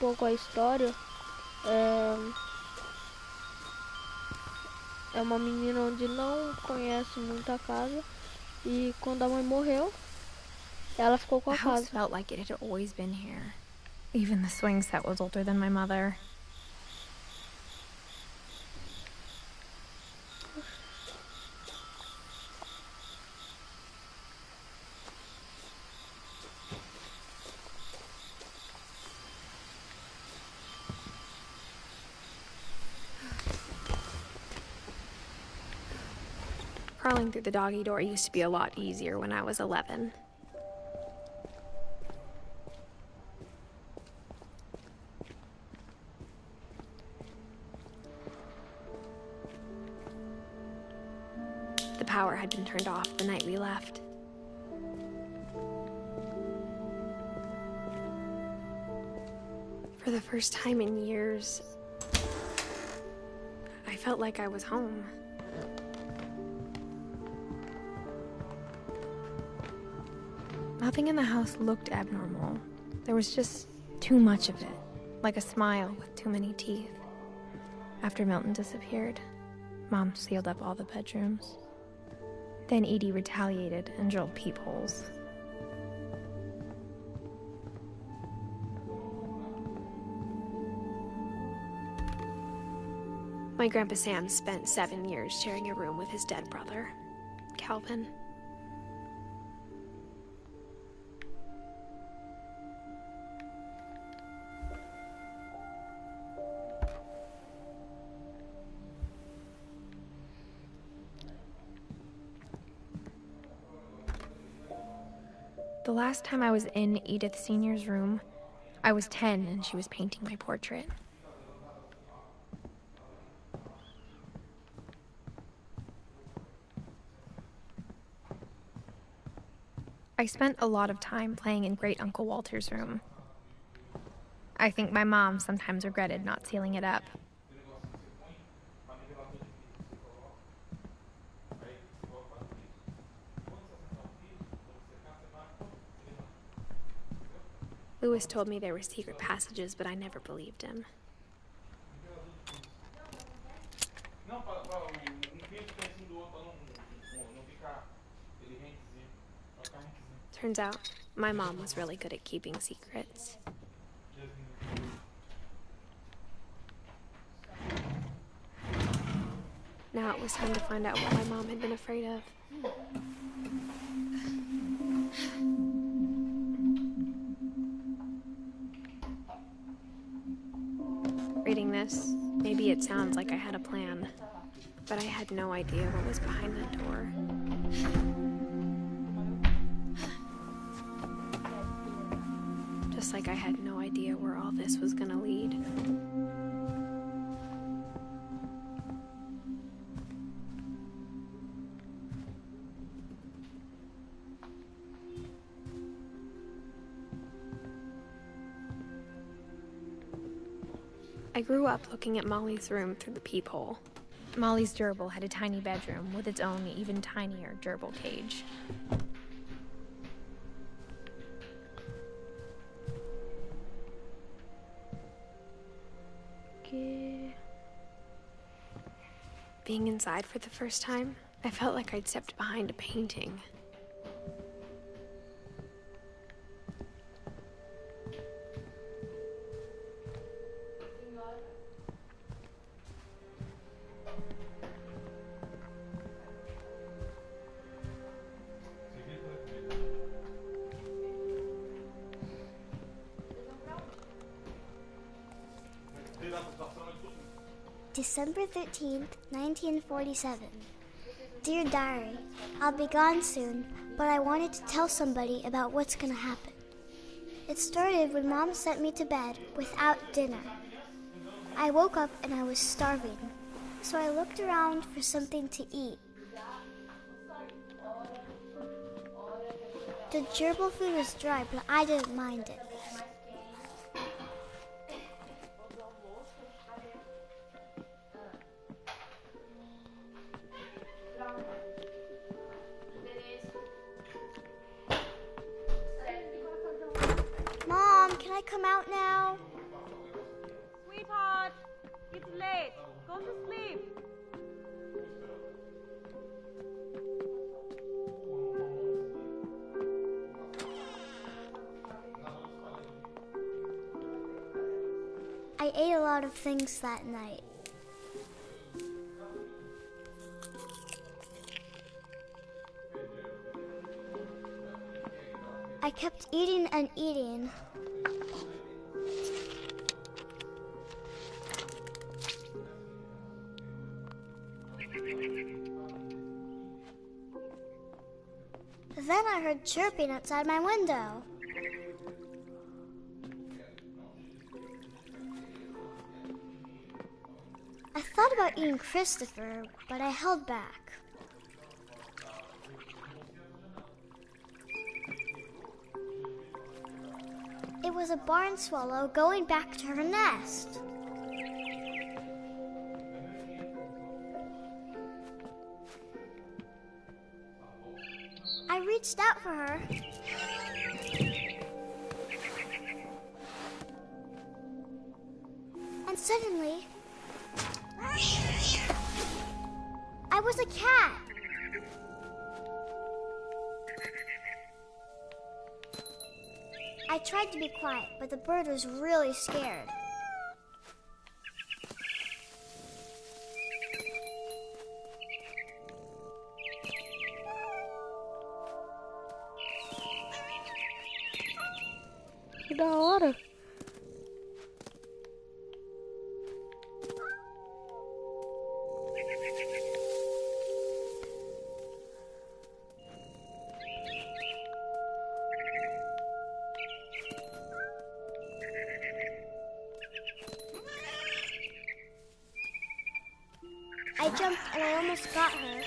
pouco a história, é uma menina onde não conhece muito a casa e quando a mãe morreu, ela ficou com a The house casa. felt like it had always been here. Even the swing set was older than my mother. Crawling through the doggy door used to be a lot easier when I was 11. The power had been turned off the night we left. For the first time in years, I felt like I was home. Nothing in the house looked abnormal. There was just too much of it, like a smile with too many teeth. After Milton disappeared, Mom sealed up all the bedrooms. Then Edie retaliated and drilled peepholes. My Grandpa Sam spent 7 years sharing a room with his dead brother, Calvin. The last time I was in Edith Sr.'s room, I was 10 and she was painting my portrait. I spent a lot of time playing in Great Uncle Walter's room. I think my mom sometimes regretted not sealing it up. Louis told me there were secret passages, but I never believed him. Turns out, my mom was really good at keeping secrets. Now it was time to find out what my mom had been afraid of. Reading this, maybe it sounds like I had a plan, but I had no idea what was behind that door. Just like I had no idea where all this was gonna lead. I grew up looking at Molly's room through the peephole. Molly's gerbil had a tiny bedroom with its own even tinier gerbil cage. Okay. Being inside for the first time, I felt like I'd stepped behind a painting. December 13th, 1947. Dear Diary, I'll be gone soon, but I wanted to tell somebody about what's gonna happen. It started when Mom sent me to bed without dinner. I woke up and I was starving, so I looked around for something to eat. The gerbil food was dry, but I didn't mind it. Mom, can I come out now? I ate a lot of things that night. I kept eating and eating. Then I heard chirping outside my window. I thought about eating Christopher, but I held back. It was a barn swallow going back to her nest. I reached out for her. And suddenly, I was a cat. I tried to be quiet, but the bird was really scared. Que da hora. I jumped and I almost got her.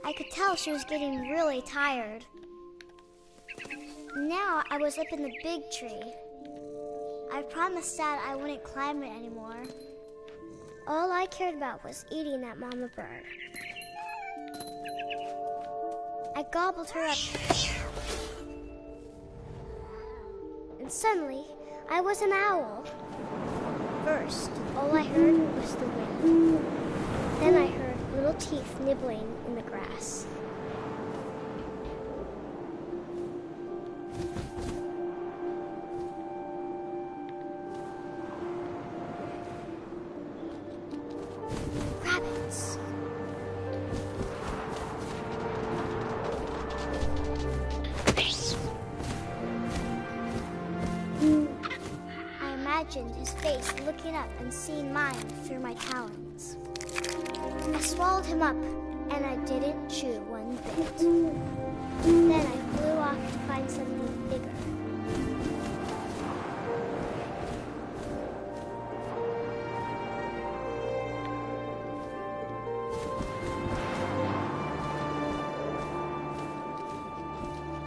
I could tell she was getting really tired. Now I was up in the big tree. I promised Dad I wouldn't climb it anymore. All I cared about was eating that mama bird. I gobbled her up. And suddenly, I was an owl. First, all I heard was the wind. Then I heard little teeth nibbling in the grass. Rabbits. I imagined his face looking up and seeing mine through my talons. I swallowed him up, and I didn't chew one bit. Then I flew off to find something bigger.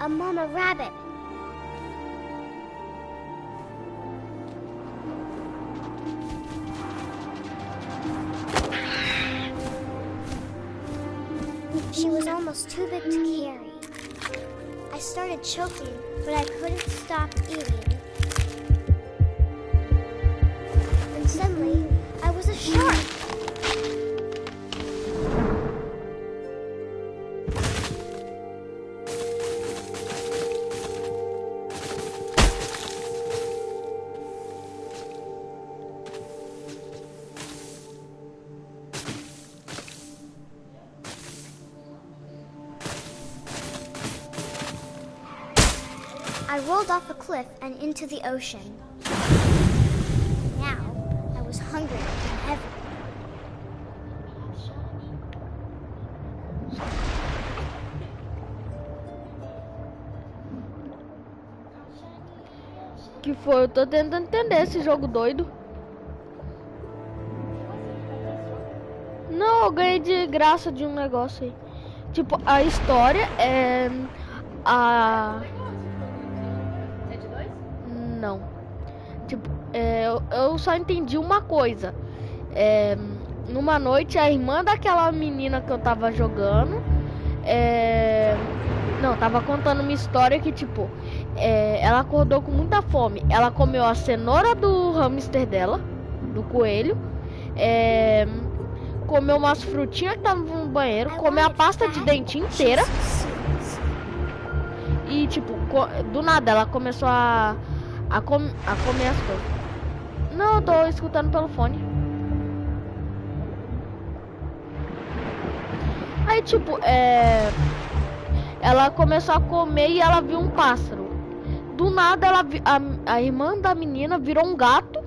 A mama rabbit. She was almost too big to carry. I started choking, but I couldn't stop eating. And suddenly, I was a shark. I rolled off a cliff and into the ocean. Now, I was hungrier than ever. Que foi? Eu tô tentando entender esse jogo doido. Não, eu ganhei de graça de um negócio aí. Tipo, a história é... É de dois? Não. Tipo, eu só entendi uma coisa. numa noite, a irmã daquela menina que eu tava jogando, não, tava contando uma história que, tipo, ela acordou com muita fome. Ela comeu a cenoura do hamster dela, do coelho, comeu umas frutinhas que estavam no banheiro, comeu a pasta de dente inteira. E, tipo, do nada, ela começou a comer as coisas. Não, eu tô escutando pelo fone. Aí, tipo, ela começou a comer e ela viu um pássaro. Do nada, a irmã da menina virou um gato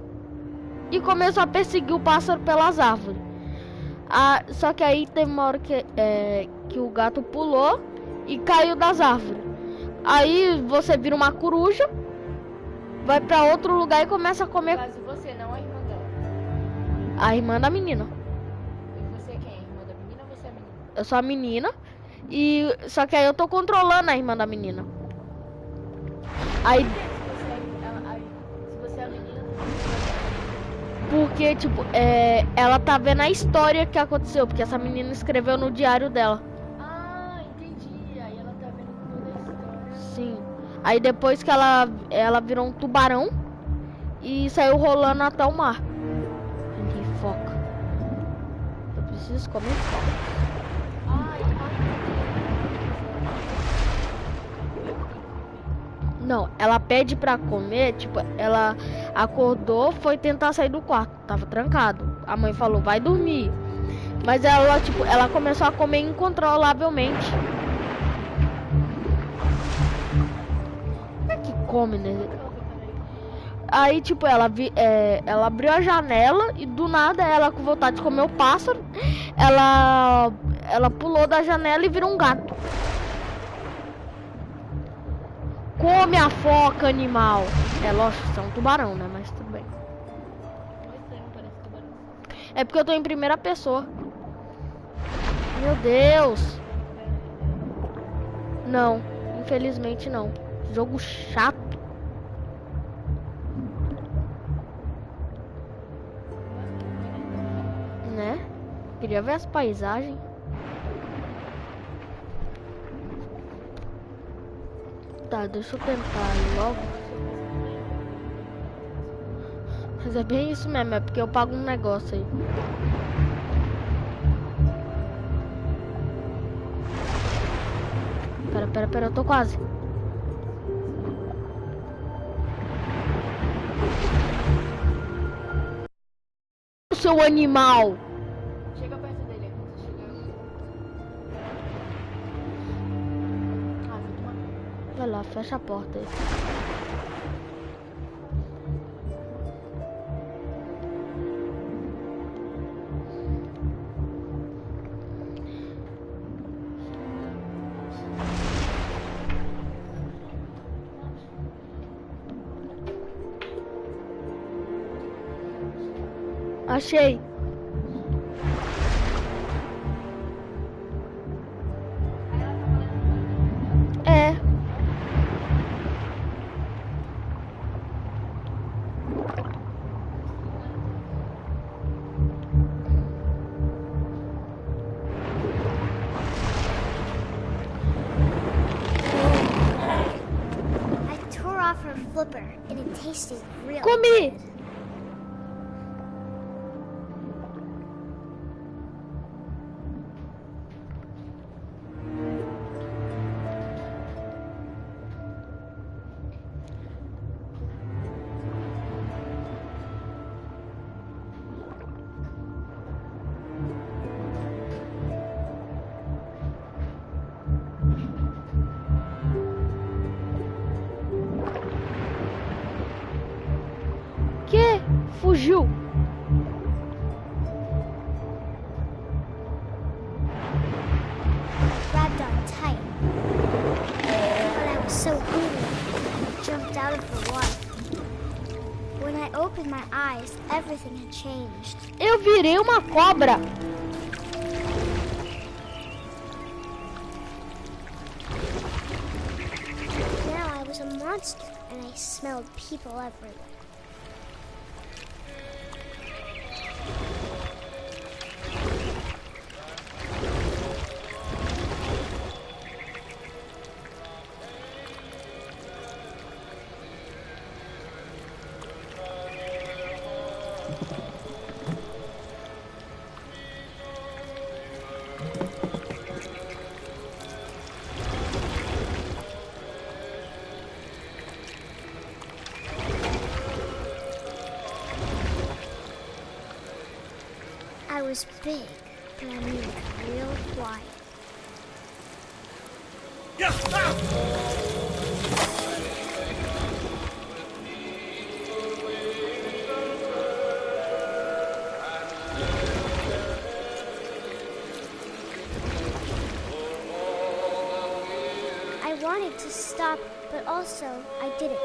e começou a perseguir o pássaro pelas árvores. Só que aí teve uma hora que o gato pulou e caiu das árvores. Aí você vira uma coruja, vai pra outro lugar e começa a comer. Mas você não é a irmã dela? A irmã da menina. E você quem? A irmã da menina ou você é a menina? Eu sou a menina. Só que aí eu tô controlando a irmã da menina. Aí. Se você é a menina, Porque, tipo, ela tá vendo a história que aconteceu. Porque essa menina escreveu no diário dela. Ah, entendi. Aí ela tá vendo toda a história. Sim. Aí depois que ela virou um tubarão e saiu rolando até o mar. Que foca. Eu preciso comer foca. Não, ela pede pra comer, tipo, ela acordou, foi tentar sair do quarto, tava trancado. A mãe falou, vai dormir. Mas ela, tipo, ela começou a comer incontrolavelmente. Como é que come, né? Aí, tipo, ela abriu a janela e do nada ela, com vontade de comer o pássaro, ela pulou da janela e virou um gato. Come a foca, animal. Lógico, isso é um tubarão, né? Mas tudo bem. É porque eu tô em primeira pessoa. Meu Deus. Não, infelizmente não. Jogo chato. Né? Queria ver as paisagens. Tá, deixa eu tentar ir logo. Mas é bem isso mesmo, é porque eu pago um negócio aí. Pera, eu tô quase. Seu animal! Chega perto dele, quando você chegar. Vou tomar. Vai lá, fecha a porta aí. Achei. É. I tore off her flipper and it tasted real Comi. good. Que? Fugiu. Grabbed on tight. But I was so hungry, I jumped out of the water. When I opened my eyes, everything had changed. Eu virei uma cobra. Now I was a monster, and I smelled people everywhere. was big, but I mean real quiet. I wanted to stop, but also I didn't.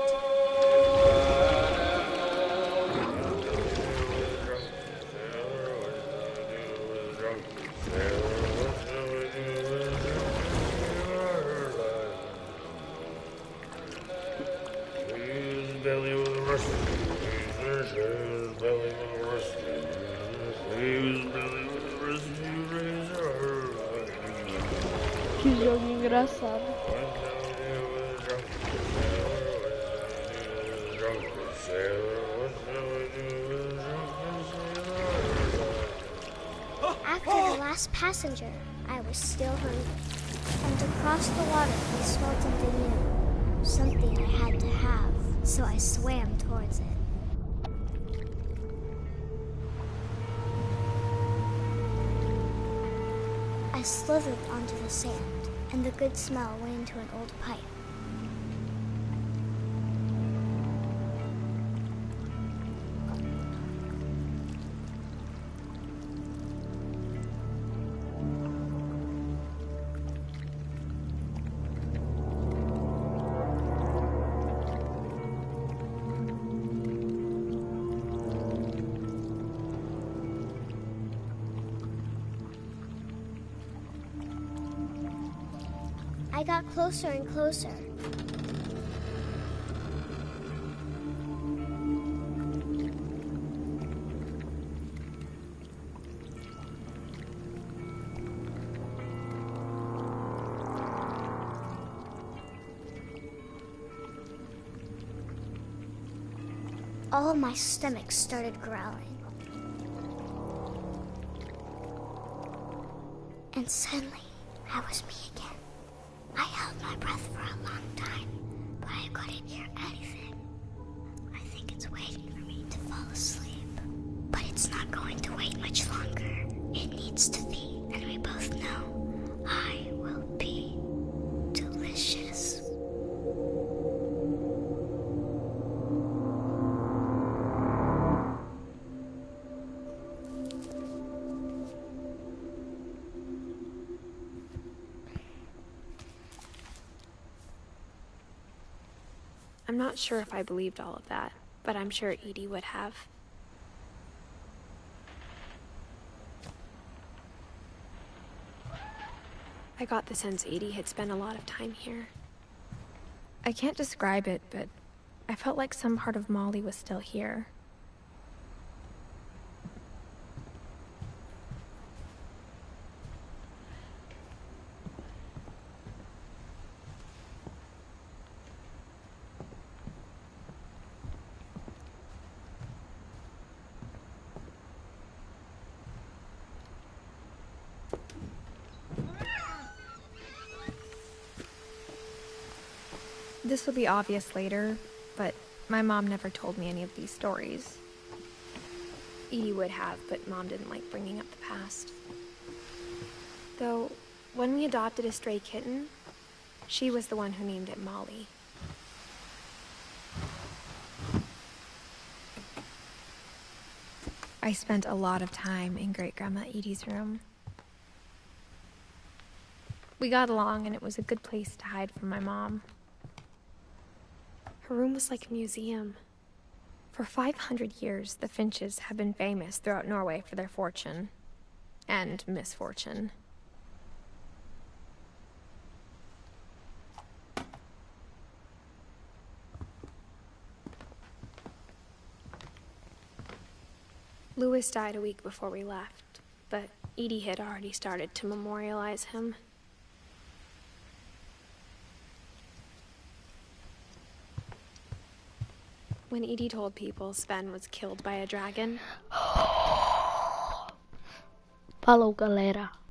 Que jogo engraçado. After the last passenger, I was still hungry. And across the water, I smelled something new. Something I had to have, so I swam towards it. I slithered onto the sand, and the good smell went into an old pipe. I got closer and closer. All of my stomach started growling. And suddenly, I was me again. I held my breath for a long time, but I couldn't hear anything. I think it's waiting for me to fall asleep. But it's not going to wait much longer. It needs to be, and we both know I will be delicious. I'm not sure if I believed all of that, but I'm sure Edie would have. I got the sense Edie had spent a lot of time here. I can't describe it, but I felt like some part of Molly was still here. This will be obvious later, but my mom never told me any of these stories. Edie would have, but Mom didn't like bringing up the past. Though, when we adopted a stray kitten, she was the one who named it Molly. I spent a lot of time in Great-Grandma Edie's room. We got along, and it was a good place to hide from my mom. Her room was like a museum. For 500 years, the Finches have been famous throughout Norway for their fortune and misfortune. Louis died a week before we left, but Edie had already started to memorialize him. When Edie told people Sven was killed by a dragon... Falou, galera.